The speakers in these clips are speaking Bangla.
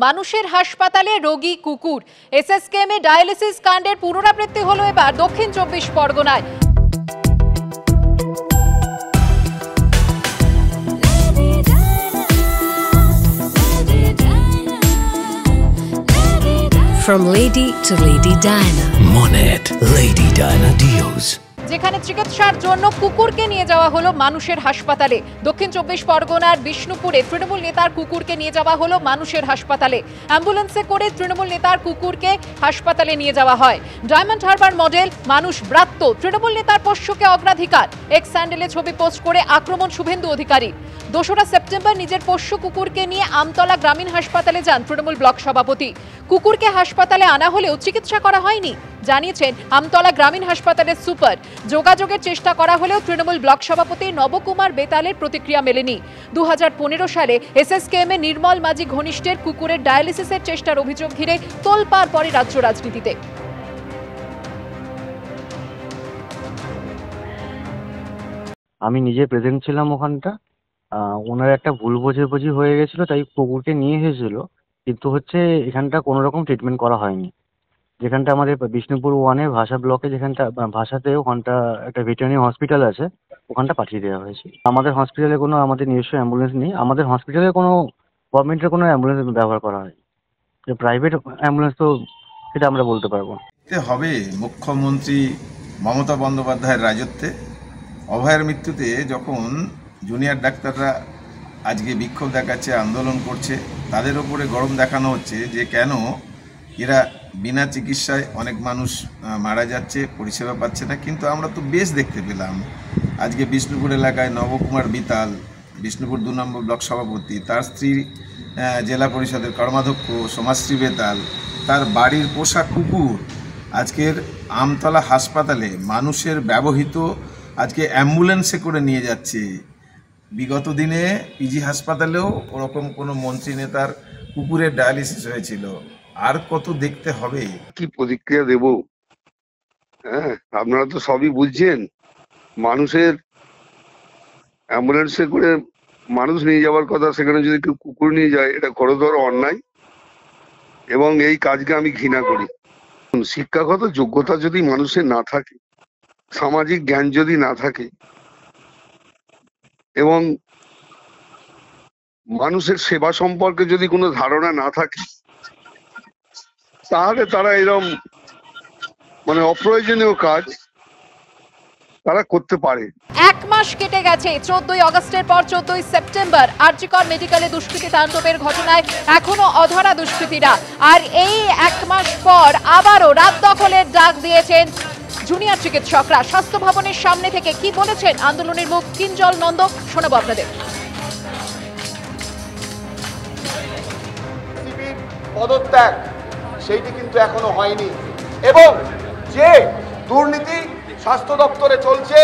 মানুষের হাসপাতালে রোগী কুকুর। এসএসকেএমে ডায়ালিসিস কাণ্ডের পুনরাবৃত্তি হলো এবার দক্ষিণ 24 পরগনায়। From Lady to Lady Diana. Monet Lady Diana Deals. যেখানে চিকিৎসার জন্য কুকুরকে নিয়ে যাওয়া হলো মানুষের হাসপাতালে। দক্ষিণ 24 পরগনার বিষ্ণুপুরে তৃণমূল নেতার কুকুরকে নিয়ে যাওয়া হলো মানুষের হাসপাতালে। অ্যাম্বুলেন্সে করে তৃণমূল নেতার কুকুরকে হাসপাতালে নিয়ে যাওয়া হয়। ডায়মন্ড হারবার মডেল মানুষ ব্রাত্য তৃণমূল নেতার পোষ্যকে অগ্রাধিকার। এক্স স্যান্ডেলে ছবি পোস্ট করে আক্রমণ শুভেন্দু অধিকারী। 2রা সেপ্টেম্বর নিজের পোষ্য কুকুরকে নিয়ে আমতলা গ্রামীণ হাসপাতালে যান তৃণমূল ব্লক সভাপতি। কুকুরকে হাসপাতালে আনা হলেও চিকিৎসা করা হয়নি জানিয়েছেন আমতলা গ্রামীণ হাসপাতালের সুপার। যোগাযোগের চেষ্টা করা হলেও তৃণমূল ব্লক সভাপতি নবকুমার বেতালের প্রতিক্রিয়া মেলেনি। 2015 সালে এসএসকেএমে নির্মল মাঝি ঘনিষ্ঠের কুকুরের ডায়ালিসিসের চেষ্টার অভিযোগ ঘিরে তোলপাড় পড়ে রাজ্য রাজনীতিতে। আমি নিজে প্রেজেন্ট ছিলাম ওখানটা। ওনার একটা ভুল বোঝাবুঝি হয়ে গেছিল, তাই কুকুরকে নিয়ে এসেছিল, কিন্তু এখানটা কোনো রকম ট্রিটমেন্ট করা হয়নি। যেখানটা আমাদের বিষ্ণুপুর 1-এ ভাষা ব্লকে, যেখানটা ভাষাতে ওখানটা একটা ভেটেরিনারি হসপিটাল আছে, ওখানটা পাঠিয়ে দেওয়া হয়েছে। আমাদের হসপিটালে আমাদের নিজস্ব অ্যাম্বুলেন্স নেই। আমাদের হসপিটালে গভর্নমেন্টের কোনো অ্যাম্বুলেন্স ব্যবহার করা হয়। প্রাইভেট অ্যাম্বুলেন্স তো সেটা আমরা বলতে পারবো। হবে মুখ্যমন্ত্রী মমতা বন্দ্যোপাধ্যায়ের রাজত্বে অভয়ের মৃত্যুতে যখন জুনিয়র ডাক্তাররা আজকে বিক্ষোভ দেখাচ্ছে, আন্দোলন করছে, তাদের ওপরে গরম দেখানো হচ্ছে যে কেন এরা বিনা চিকিৎসায় অনেক মানুষ মারা যাচ্ছে, পরিষেবা পাচ্ছে না। কিন্তু আমরা তো বেশ দেখতে পেলাম আজকে বিষ্ণুপুর এলাকায় নবকুমার বেতাল, বিষ্ণুপুর 2 নম্বর ব্লক সভাপতি, তার স্ত্রী জেলা পরিষদের কর্মাধ্যক্ষ সমাজশ্রী বেতাল, তার বাড়ির পোষা কুকুর আজকের আমতলা হাসপাতালে মানুষের ব্যবহৃত আজকে অ্যাম্বুলেন্সে করে নিয়ে যাচ্ছে। বিগত দিনে পিজি হাসপাতালেও ওরকম কোনো মন্ত্রী নেতার কুকুরের ডায়ালিসিস হয়েছিল। আর কত দেখতে হবে? কি প্রতিক্রিয়া দেব? হ্যাঁ, আপনারা তো সবই বুঝছেন। মানুষের অ্যাম্বুলেন্সে করে মানুষ নিয়ে যাওয়ার কথা, সেখানে যদি কেউ কুকুর নিয়ে যায়, এটা ঘোরতর অন্যায় এবং এই কাজকে আমি ঘৃণা করি। শিক্ষাগত যোগ্যতা যদি মানুষের না থাকে, সামাজিক জ্ঞান যদি না থাকে এবং মানুষের সেবা সম্পর্কে যদি কোনো ধারণা না থাকে, তাহলে তারা এরকম অপ্রয়োজনীয় কাজ তারা করতে পারে। 1 মাস কেটে গেছে। 14ই আগস্টের পর 14ই সেপ্টেম্বর আরজিকর মেডিকেলে দুষ্কৃতী তাণ্ডবের ঘটনায় এখনো অধরা দুষ্কৃতীরা। আর এই 1 মাস পর আবারও রাত দখলের ডাক দিয়েছেন জুনিয়র চিকিৎসকরা। স্বাস্থ্য ভবনের সামনে থেকে কি বলেছেন আন্দোলনের মুখ কিঞ্জল নন্দ, শোনাবো আপনাদের। পদত্যাগ সেইটি কিন্তু এখনো হয়নি এবং যে দুর্নীতি স্বাস্থ্য দপ্তরে চলছে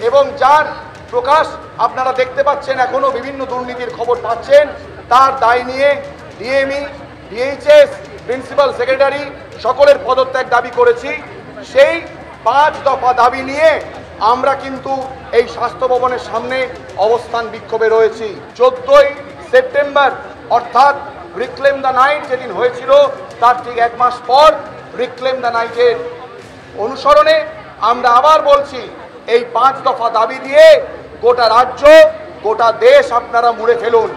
এবং যার প্রকাশ আপনারা দেখতে পাচ্ছেন, এখনো বিভিন্ন দুর্নীতির খবর পাচ্ছেন, তার দায় নিয়ে ডিএমই, ডিএইচএস, প্রিন্সিপাল সেক্রেটারি সকলের পদত্যাগ দাবি করেছি। সেই 5 দফা দাবি নিয়ে আমরা কিন্তু এই স্বাস্থ্য ভবনের সামনে অবস্থান বিক্ষোভে রয়েছি। 14ই সেপ্টেম্বর অর্থাৎ রিক্লেম দ্য নাইট যেদিন হয়েছিল, তার ঠিক 1 মাস পর রিক্লেম দ্য নাইটের অনুসরণে আমরা আবার বলছি, এই 5 দফা দাবি দিয়ে গোটা রাজ্য, গোটা দেশ আপনারা মুড়ে ফেলুন।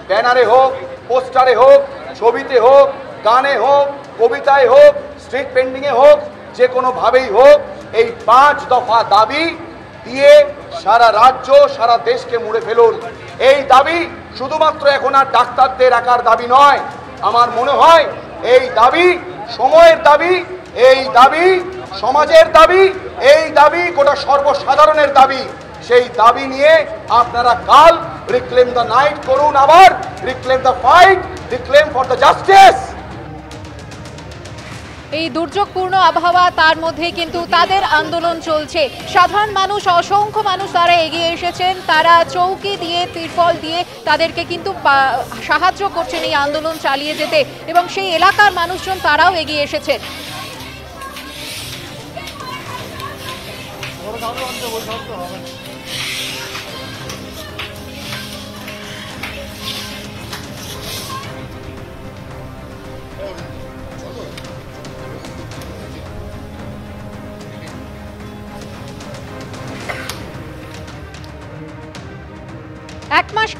ব্যানারে হোক, পোস্টারে হোক, ছবিতে হোক, গানে হোক, কবিতায় হোক, স্ট্রিট পেন্টিংয়ে হোক, যে কোনোভাবেই হোক, এই 5 দফা দাবি দিয়ে সারা রাজ্য, সারা দেশকে মুড়ে ফেলুন। এই দাবি শুধুমাত্র এখন আর ডাক্তারদের একার দাবি নয়। আমার মনে হয় এই দাবি সময়ের দাবি, এই দাবি সমাজের দাবি, এই দাবি গোটা সর্বসাধারণের দাবি। সেই দাবি নিয়ে আপনারা কাল রিক্লেম দ্য নাইট করুন, আবার reclaim the fight, reclaim for the justice. এই দুর্যোগপূর্ণ আবহাওয়া, তার মধ্যে কিন্তু তাদের আন্দোলন চলছে। সাধারণ মানুষ, অসংখ্য মানুষ তারা এগিয়ে এসেছেন, তারা চৌকি দিয়ে, তিরপল দিয়ে তাদেরকে কিন্তু সাহায্য করছেন এই আন্দোলন চালিয়ে যেতে, এবং সেই এলাকার মানুষজন তারাও এগিয়ে এসেছেন।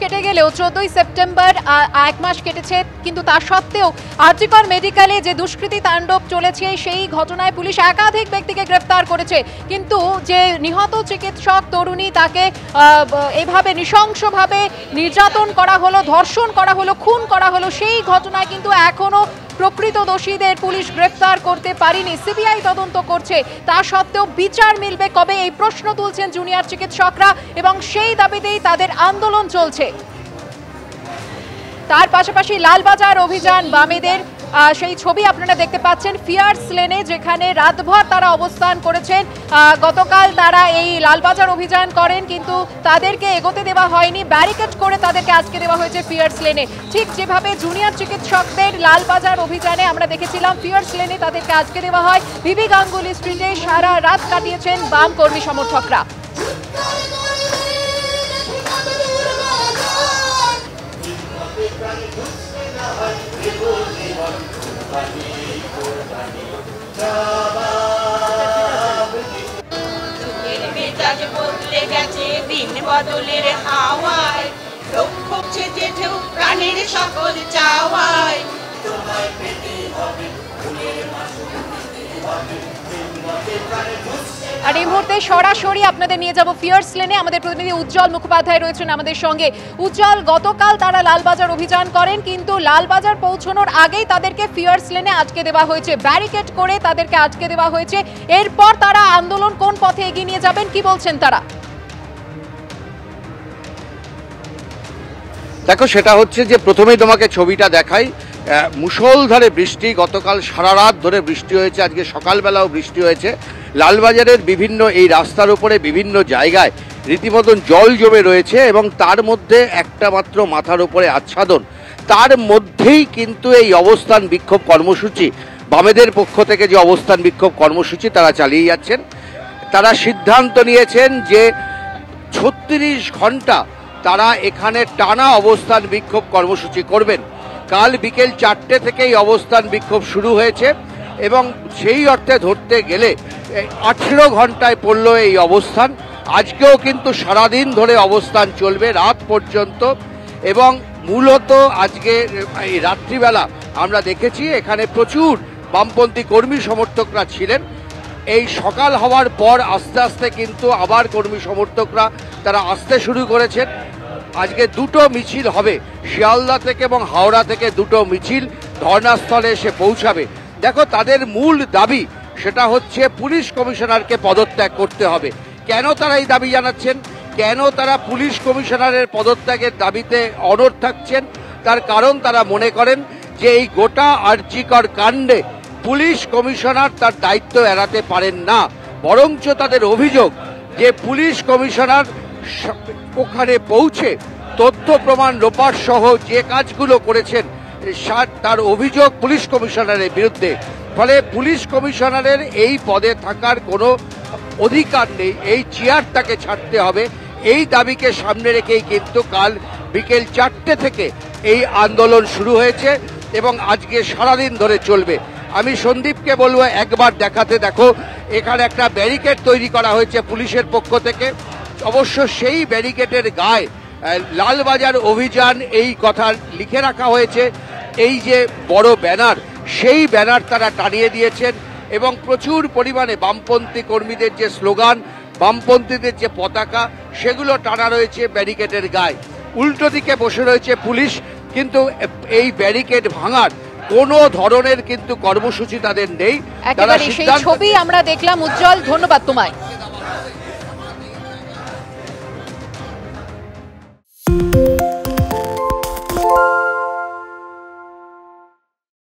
কেটে গেলেও 14ই সেপ্টেম্বর 1 মাস কেটেছে, কিন্তু তা সত্ত্বেও আর.জি. কর মেডিকেলে যে দুষ্কৃতী তাণ্ডব চলেছে সেই ঘটনায় পুলিশ একাধিক ব্যক্তিকে গ্রেফতার করেছে, কিন্তু যে নিহত চিকিৎসক তরুণী তাকে এইভাবে নৃশংসভাবে নির্যাতন করা হলো, ধর্ষণ করা হলো, খুন করা হলো, সেই ঘটনায় কিন্তু এখনো প্রকৃত দোষীদের পুলিশ গ্রেফতার করতে পারেনি। সিবিআই তদন্ত করছে, তা সত্ত্বেও বিচার মিলবে কবে, এই প্রশ্ন তুলছেন জুনিয়র চিকিৎসকরা এবং সেই দাবিতেই তাদের আন্দোলন চলছে। তার পাশাপাশি লালবাজার অভিযান বামেদের সেই ছবি আপনারা দেখতে পাচ্ছেন ফিয়ার্স লেনে, যেখানে রাতভর তারা অবস্থান করেছেন। গতকাল তারা এই লালবাজার অভিযান করেন, কিন্তু তাদেরকে এগোতে দেওয়া হয়নি, ব্যারিকেড করে তাদেরকে আজকে দেওয়া হয়েছে ফিয়ার্স লেনে। ঠিক যেভাবে জুনিয়র চিকিৎসকদের লালবাজার অভিযানে আমরা দেখেছিলাম, ফিয়ার্স লেনে তাদেরকে আজকে দেওয়া হয়। বিবি গাঙ্গুলি স্ট্রিটে সারা রাত কাটিয়েছেন বাম কর্মী সমর্থকরা। দিন বদলের হাওয়ায় লক্ষ্য যে ঢেউ প্রাণের সকল চাওয়ায় তোমায় পেতে হবে। আর এই মুহূর্তে সরাসরি আপনাদের নিয়ে যাব ফিয়ার্স লেনে। আমাদের প্রতিনিধি উজ্জ্বল মুখোপাধ্যায় রয়েছেন আমাদের সঙ্গে। উজ্জ্বল, গতকাল তারা লালবাজার অভিযান করেন, কিন্তু লালবাজার পৌঁছানোর আগেই তাদেরকে ফিয়ার্স লেনে আটকে দেওয়া হয়েছে, ব্যারিকেড করে তাদেরকে আটকে দেওয়া হয়েছে। এরপর তারা আন্দোলন কোন পথে এগিয়ে নিয়ে যাবেন, কি বলছেন তারা? দেখো, সেটা হচ্ছে যে প্রথমেই তোমাকে ছবিটা দেখাই। মুষলধারে বৃষ্টি, গতকাল সারা রাত ধরে বৃষ্টি হয়েছে, আজকে সকালবেলাও বৃষ্টি হয়েছে। লালবাজারের বিভিন্ন এই রাস্তার উপরে বিভিন্ন জায়গায় রীতিমতন জল জমে রয়েছে এবং তার মধ্যে একটা মাত্র মাথার উপরে আচ্ছাদন। তার মধ্যেই কিন্তু এই অবস্থান বিক্ষোভ কর্মসূচি, বামেদের পক্ষ থেকে যে অবস্থান বিক্ষোভ কর্মসূচি তারা চালিয়ে যাচ্ছেন। তারা সিদ্ধান্ত নিয়েছেন যে 36 ঘন্টা তারা এখানে টানা অবস্থান বিক্ষোভ কর্মসূচি করবেন। কাল বিকেল 4টে থেকে এই অবস্থান বিক্ষোভ শুরু হয়েছে এবং সেই অর্থে ধরতে গেলে 18 ঘন্টায় পড়ল এই অবস্থান। আজকেও কিন্তু সারাদিন ধরে অবস্থান চলবে রাত পর্যন্ত এবং মূলত আজকে এই রাত্রিবেলা আমরা দেখেছি এখানে প্রচুর বামপন্থী কর্মী সমর্থকরা ছিলেন। এই সকাল হওয়ার পর আস্তে আস্তে কিন্তু আবার কর্মী সমর্থকরা তারা আসতে শুরু করেছেন। আজকে দুটো মিছিল হবে, শিয়ালদা থেকে এবং হাওড়া থেকে দুটো মিছিল ধর্নাস্থলে এসে পৌঁছাবে। দেখো, তাদের মূল দাবি সেটা হচ্ছে পুলিশ কমিশনারকে পদত্যাগ করতে হবে। কেন তারা এই দাবি জানাচ্ছেন, কেন তারা পুলিশ কমিশনারের পদত্যাগের দাবিতে অনড় থাকছেন, তার কারণ তারা মনে করেন যে এই গোটা আর.জি. কর কাণ্ডে পুলিশ কমিশনার তার দায়িত্ব এড়াতে পারেন না। বরঞ্চ তাদের অভিযোগ যে পুলিশ কমিশনার ওখানে পৌঁছে তথ্য প্রমাণ লোপাট সহ যে কাজগুলো করেছেন তার অভিযোগ পুলিশ কমিশনারের বিরুদ্ধে। ফলে পুলিশ কমিশনারের এই পদে থাকার কোনো অধিকার নেই, এই চেয়ার তাকে ছাড়তে হবে। এই দাবিকে সামনে রেখেই কিন্তু কাল বিকেল 4টে থেকে এই আন্দোলন শুরু হয়েছে এবং আজকে সারাদিন ধরে চলবে। আমি সন্দীপকে বলবো একবার দেখাতে। দেখো, এখানে একটা ব্যারিকেড তৈরি করা হয়েছে পুলিশের পক্ষ থেকে। অবশ্য সেই ব্যারিকেডের গায়ে লালবাজার অভিযান এই কথা লিখে রাখা হয়েছে। এই যে বড় ব্যানার, সেই ব্যানার তারা টানিয়ে দিয়েছেন এবং প্রচুর পরিমাণে বামপন্থী কর্মীদের যে স্লোগান, বামপন্থীদের যে পতাকা, সেগুলো টানা রয়েছে ব্যারিকেডের গায়ে। উল্টো দিকে বসে রয়েছে পুলিশ, কিন্তু এই ব্যারিকেড ভাঙার কোনো ধরনের কিন্তু কর্মসূচি তাদের নেই। একেবারে সেই ছবি আমরা দেখলাম। উজ্জ্বল, ধন্যবাদ তোমায়।